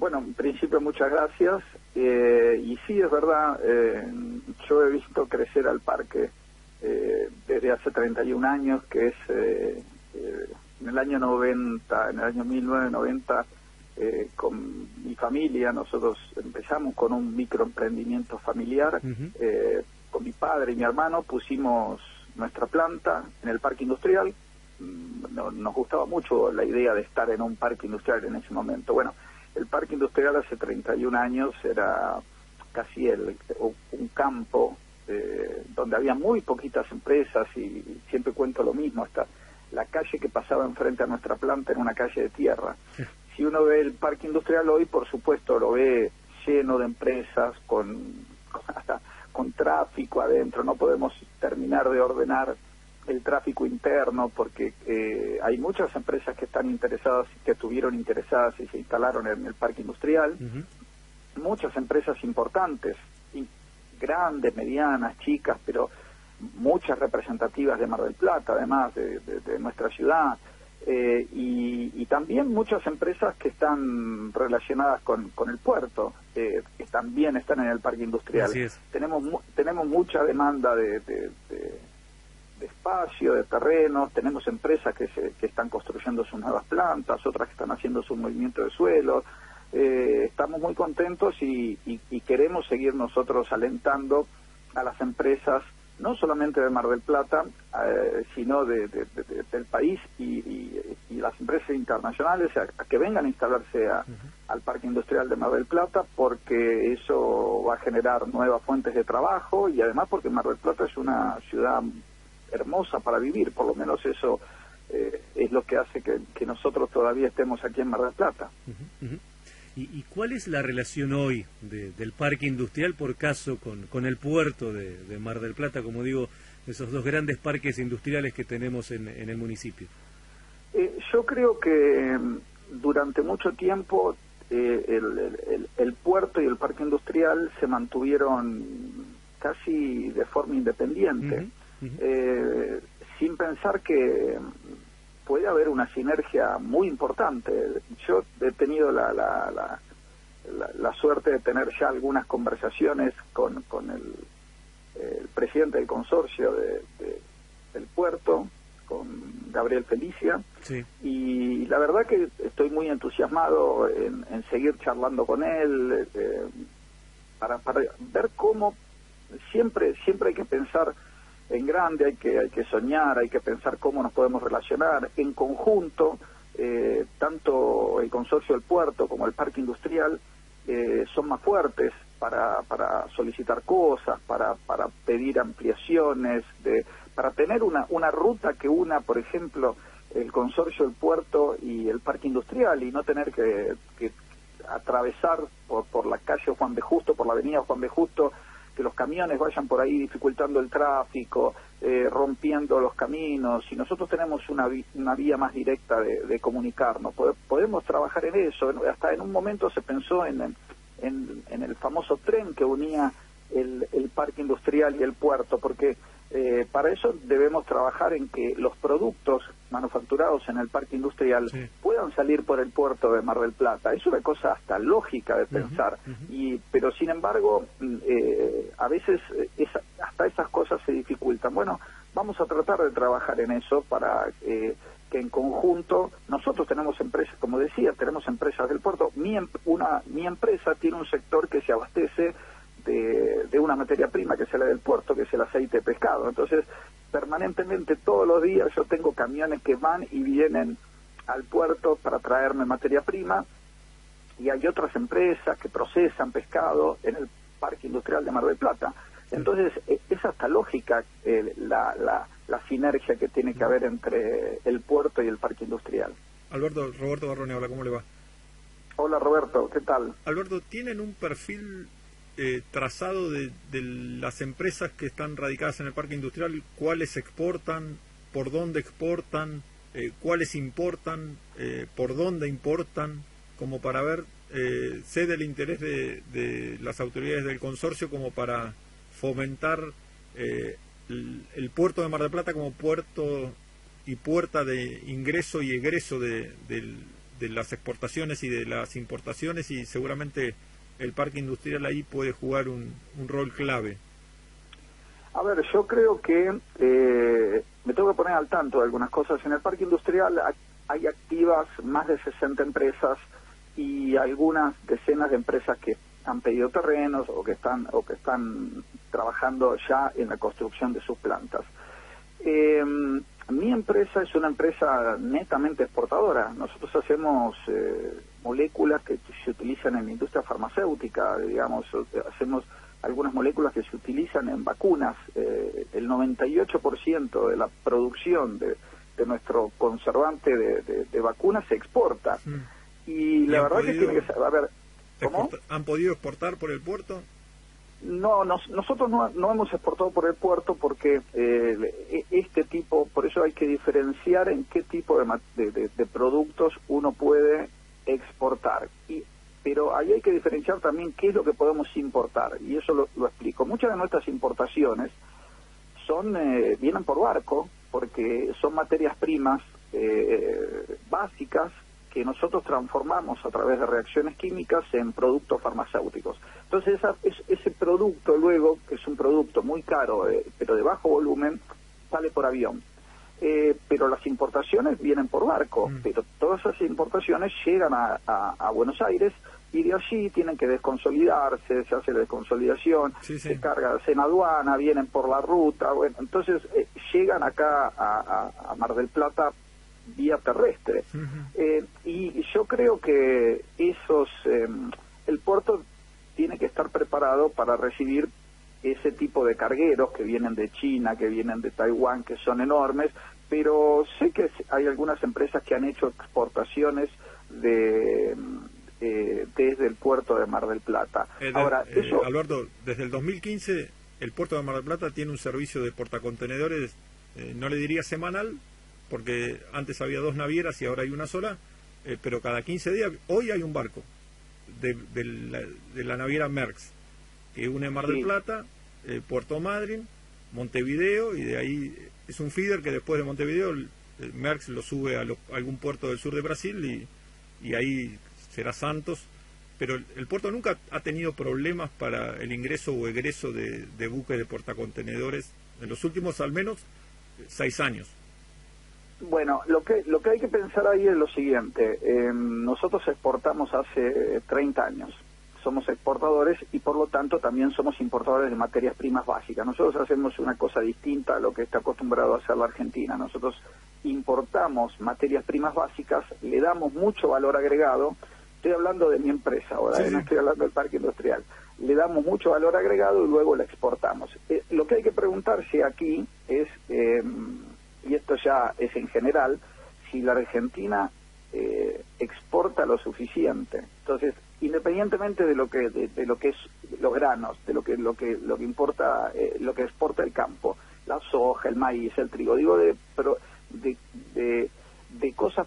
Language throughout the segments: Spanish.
Bueno, en principio muchas gracias. Y sí, es verdad, yo he visto crecer al parque desde hace 31 años, que es en el año 90, en el año 1990, con mi familia, nosotros empezamos con un microemprendimiento familiar. Con mi padre y mi hermano pusimos nuestra planta en el parque industrial. Nos gustaba mucho la idea de estar en un parque industrial en ese momento. Bueno, el parque industrial hace 31 años era casi un campo donde había muy poquitas empresas, y siempre cuento lo mismo, hasta la calle que pasaba enfrente a nuestra planta era una calle de tierra. Si uno ve el parque industrial hoy, por supuesto lo ve lleno de empresas, con tráfico adentro. No podemos terminar de ordenar el tráfico interno porque hay muchas empresas que están interesadas, que estuvieron interesadas y se instalaron en el parque industrial. Muchas empresas importantes, grandes, medianas, chicas, pero muchas representativas de Mar del Plata, además de nuestra ciudad. Y también muchas empresas que están relacionadas con el puerto, que también están en el parque industrial. Así es. Tenemos mucha demanda de espacio, de terrenos. Tenemos empresas que están construyendo sus nuevas plantas, otras que están haciendo su movimiento de suelo. Estamos muy contentos y queremos seguir nosotros alentando a las empresas, no solamente de Mar del Plata, sino del país y las empresas internacionales a que vengan a instalarse al Parque Industrial de Mar del Plata, porque eso va a generar nuevas fuentes de trabajo, y además porque Mar del Plata es una ciudad hermosa para vivir. Por lo menos eso es lo que hace que nosotros todavía estemos aquí en Mar del Plata. ¿Y cuál es la relación hoy del parque industrial, por caso, con el puerto de Mar del Plata, como digo, esos dos grandes parques industriales que tenemos en el municipio? Yo creo que durante mucho tiempo el puerto y el parque industrial se mantuvieron casi de forma independiente, sin pensar que puede haber una sinergia muy importante. Yo he tenido la suerte de tener ya algunas conversaciones con el presidente del consorcio del puerto, con Gabriel Felicia, sí. Y la verdad que estoy muy entusiasmado en seguir charlando con él, para ver cómo siempre hay que pensar en grande, hay que soñar, hay que pensar cómo nos podemos relacionar en conjunto. Tanto el consorcio del puerto como el parque industrial son más fuertes para solicitar cosas, para pedir ampliaciones, para tener una ruta que una, por ejemplo, el consorcio del puerto y el parque industrial, y no tener que atravesar por la calle Juan B. Justo, por la avenida Juan B. Justo, que los camiones vayan por ahí dificultando el tráfico, rompiendo los caminos. Y nosotros tenemos una vía más directa de comunicarnos, podemos trabajar en eso. Hasta en un momento se pensó en el famoso tren que unía el parque industrial y el puerto, porque para eso debemos trabajar en que los productos manufacturados en el parque industrial puedan salir por el puerto de Mar del Plata. Es una cosa hasta lógica de pensar, pero sin embargo a veces hasta esas cosas se dificultan. Bueno, vamos a tratar de trabajar en eso para que en conjunto, nosotros tenemos empresas, como decía, tenemos empresas del puerto. Mi empresa tiene un sector que se abastece de una materia prima que sale del puerto, que es el aceite de pescado. Entonces, permanentemente, todos los días, yo tengo camiones que van y vienen al puerto para traerme materia prima, y hay otras empresas que procesan pescado en el Parque Industrial de Mar del Plata. Entonces, es hasta lógica la sinergia que tiene que haber entre el puerto y el Parque Industrial. Roberto Barrone, hola, ¿cómo le va? Hola, Roberto, ¿qué tal? Alberto, ¿tienen un perfil trazado de las empresas que están radicadas en el parque industrial? ¿Cuáles exportan? ¿Por dónde exportan? ¿Cuáles importan? ¿Por dónde importan? Como para ver, sé del interés de las autoridades del consorcio como para fomentar el puerto de Mar del Plata como puerto y puerta de ingreso y egreso de de las exportaciones y de las importaciones, y seguramente el parque industrial ahí puede jugar un rol clave. A ver, yo creo que me tengo que poner al tanto de algunas cosas. En el parque industrial hay activas más de 60 empresas y algunas decenas de empresas que han pedido terrenos o que están trabajando ya en la construcción de sus plantas. Mi empresa es una empresa netamente exportadora. Nosotros hacemos moléculas que se utilizan en la industria farmacéutica, digamos, hacemos algunas moléculas que se utilizan en vacunas. El 98% de la producción de nuestro conservante de vacunas se exporta. Y la verdad que tiene que ser... A ver, ¿cómo? ¿Han podido exportar por el puerto? No, nosotros no hemos exportado por el puerto porque este tipo, por eso hay que diferenciar en qué tipo de productos uno puede exportar. Pero ahí hay que diferenciar también qué es lo que podemos importar, y eso lo explico. Muchas de nuestras importaciones vienen por barco, porque son materias primas básicas que nosotros transformamos a través de reacciones químicas en productos farmacéuticos. Entonces ese producto luego, que es un producto muy caro, pero de bajo volumen, sale por avión. Pero las importaciones vienen por barco, pero todas esas importaciones llegan a Buenos Aires y de allí tienen que desconsolidarse, se hace la desconsolidación, se cargan en aduana, vienen por la ruta, bueno, entonces llegan acá a Mar del Plata vía terrestre. Y yo creo que el puerto tiene que estar preparado para recibir ese tipo de cargueros que vienen de China, que vienen de Taiwán, que son enormes, pero sé que hay algunas empresas que han hecho exportaciones desde el puerto de Mar del Plata. Ahora, Alberto, desde el 2015 el puerto de Mar del Plata tiene un servicio de portacontenedores, no le diría semanal, porque antes había 2 navieras y ahora hay una sola, pero cada 15 días, hoy hay un barco de la naviera Merckx, que une Mar del Plata, Puerto Madryn, Montevideo, y de ahí es un feeder que después de Montevideo el Merckx lo sube a algún puerto del sur de Brasil y ahí será Santos, pero el puerto nunca ha tenido problemas para el ingreso o egreso de buques de portacontenedores en los últimos al menos 6 años. Bueno, lo que hay que pensar ahí es lo siguiente. Nosotros exportamos hace 30 años. Somos exportadores y por lo tanto también somos importadores de materias primas básicas. Nosotros hacemos una cosa distinta a lo que está acostumbrado a hacer la Argentina. Nosotros importamos materias primas básicas, le damos mucho valor agregado. Estoy hablando de mi empresa ahora, no estoy hablando del parque industrial. Le damos mucho valor agregado y luego la exportamos. Lo que hay que preguntarse aquí es, y esto ya es en general, si la Argentina exporta lo suficiente. Entonces, independientemente de lo que es los granos, de lo que importa, lo que exporta el campo, la soja, el maíz, el trigo, digo de cosas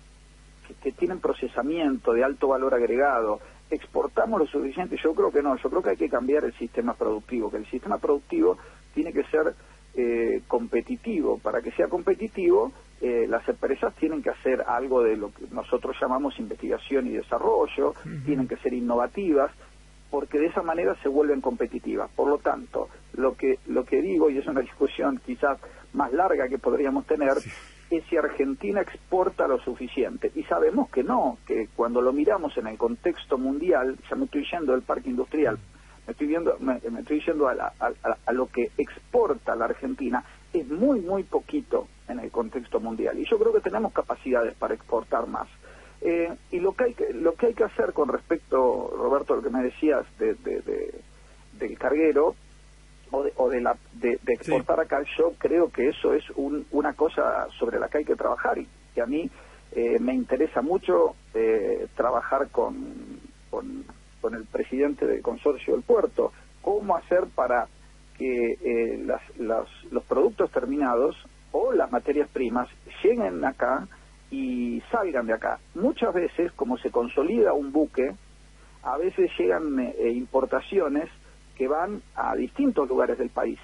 que tienen procesamiento de alto valor agregado, exportamos lo suficiente. Yo creo que no, yo creo que hay que cambiar el sistema productivo, que el sistema productivo tiene que ser competitivo. Para que sea competitivo, las empresas tienen que hacer algo de lo que nosotros llamamos investigación y desarrollo, tienen que ser innovativas, porque de esa manera se vuelven competitivas. Por lo tanto, lo que digo, y es una discusión quizás más larga que podríamos tener, es si Argentina exporta lo suficiente. Y sabemos que no, que cuando lo miramos en el contexto mundial, ya me estoy yendo del parque industrial, me estoy yendo a lo que exporta la Argentina, es muy, muy poquito en el contexto mundial. Y yo creo que tenemos capacidades para exportar más. Y lo que hay que hacer con respecto, Roberto, a lo que me decías del carguero, o de exportar acá, yo creo que eso es una cosa sobre la que hay que trabajar, y que a mí me interesa mucho trabajar con el presidente del consorcio del puerto, cómo hacer para que los productos terminados o las materias primas lleguen acá y salgan de acá. Muchas veces, como se consolida un buque, a veces llegan importaciones que van a distintos lugares del país.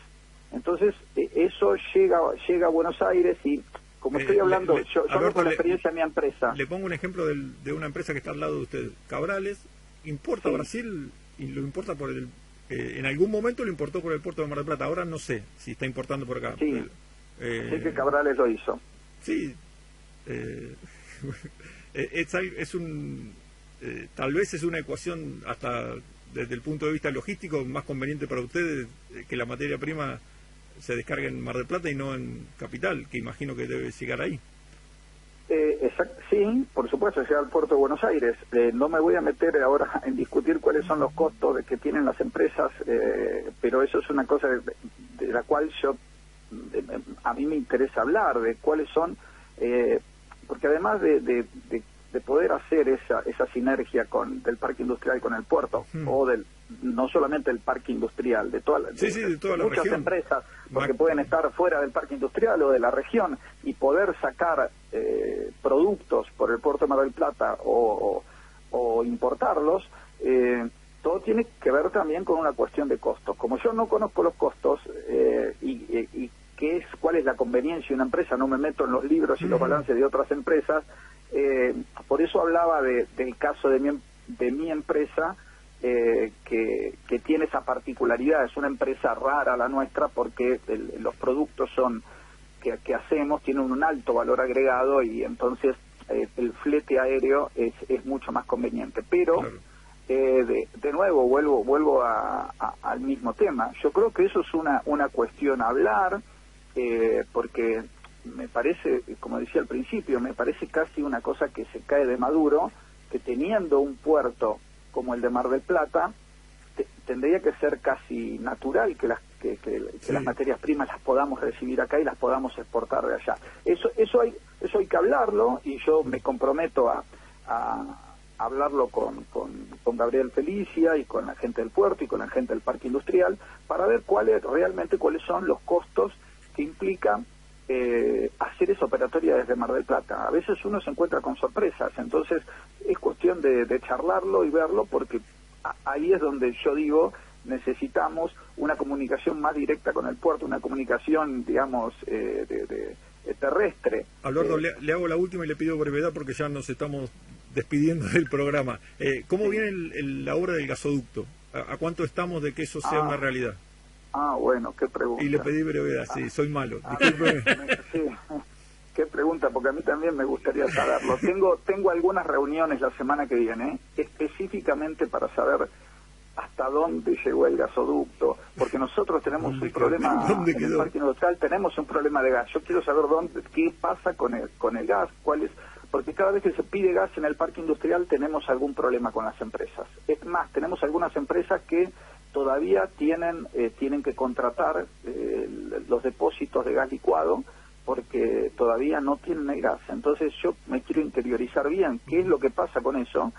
Entonces, eso llega a Buenos Aires y como estoy hablando, yo hablo con la experiencia de mi empresa. Le pongo un ejemplo de una empresa que está al lado de usted. Cabrales importa a Brasil y lo importa por en algún momento lo importó por el puerto de Mar del Plata. Ahora no sé si está importando por acá. Sí, sé que Cabrales lo hizo. Sí. Tal vez es una ecuación hasta desde el punto de vista logístico más conveniente para ustedes que la materia prima se descargue en Mar del Plata y no en Capital, que imagino que debe llegar ahí. Sí, por supuesto, llega al puerto de Buenos Aires. No me voy a meter ahora en discutir cuáles son los costos que tienen las empresas, pero eso es una cosa de la cual a mí me interesa hablar, de cuáles son, porque además de poder hacer esa sinergia del parque industrial con el puerto, o no solamente del parque industrial, de toda la muchas región. Empresas, porque pueden estar fuera del parque industrial o de la región, y poder sacar productos por el puerto de Mar del Plata o importarlos, todo tiene que ver también con una cuestión de costos. Como yo no conozco los costos y cuál es la conveniencia de una empresa, no me meto en los libros y los balances de otras empresas, por eso hablaba del caso de mi empresa, que tiene esa particularidad. Es una empresa rara la nuestra porque los productos que hacemos tienen un alto valor agregado, y entonces el flete aéreo es mucho más conveniente. Pero claro. De nuevo vuelvo al mismo tema. Yo creo que eso es una cuestión a hablar, porque me parece, como decía al principio, me parece casi una cosa que se cae de maduro, que teniendo un puerto como el de Mar del Plata, tendría que ser casi natural que las materias primas las podamos recibir acá y las podamos exportar de allá. Eso hay que hablarlo, y yo me comprometo a hablarlo con Gabriel Felicia y con la gente del puerto y con la gente del parque industrial, para ver cuáles son los costos que implican hacer esa operatoria desde Mar del Plata. A veces uno se encuentra con sorpresas, entonces es cuestión de charlarlo y verlo, porque ahí es donde yo digo, necesitamos una comunicación más directa con el puerto, una comunicación, digamos, terrestre. Alberto, le hago la última y le pido brevedad porque ya nos estamos despidiendo del programa. ¿Cómo viene la obra del gasoducto? ¿A cuánto estamos de que eso sea una realidad? Bueno, qué pregunta. Y le pedí brevedad, sí, soy malo. Discúlpeme. Sí, qué pregunta, porque a mí también me gustaría saberlo. Tengo algunas reuniones la semana que viene, específicamente para saber hasta dónde llegó el gasoducto, porque nosotros tenemos un problema en el parque industrial, tenemos un problema de gas. Yo quiero saber qué pasa con el gas, porque cada vez que se pide gas en el parque industrial tenemos algún problema con las empresas. Es más, tenemos algunas empresas que todavía tienen que contratar los depósitos de gas licuado, porque todavía no tienen el gas. Entonces yo me quiero interiorizar bien qué es lo que pasa con eso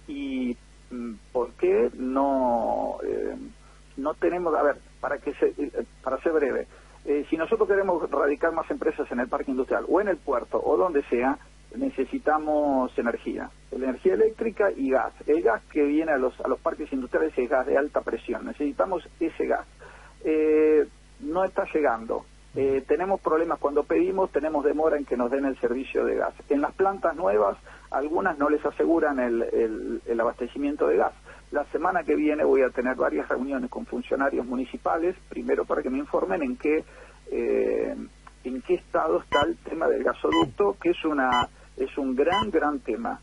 y por qué no tenemos. A ver, para ser breve, si nosotros queremos radicar más empresas en el parque industrial o en el puerto o donde sea, necesitamos energía eléctrica y gas. El gas que viene a los parques industriales es gas de alta presión. Necesitamos ese gas. No está llegando. Tenemos problemas cuando pedimos, tenemos demora en que nos den el servicio de gas. En las plantas nuevas, algunas no les aseguran el abastecimiento de gas. La semana que viene voy a tener varias reuniones con funcionarios municipales, primero para que me informen en qué estado está el tema del gasoducto, que es un gran tema.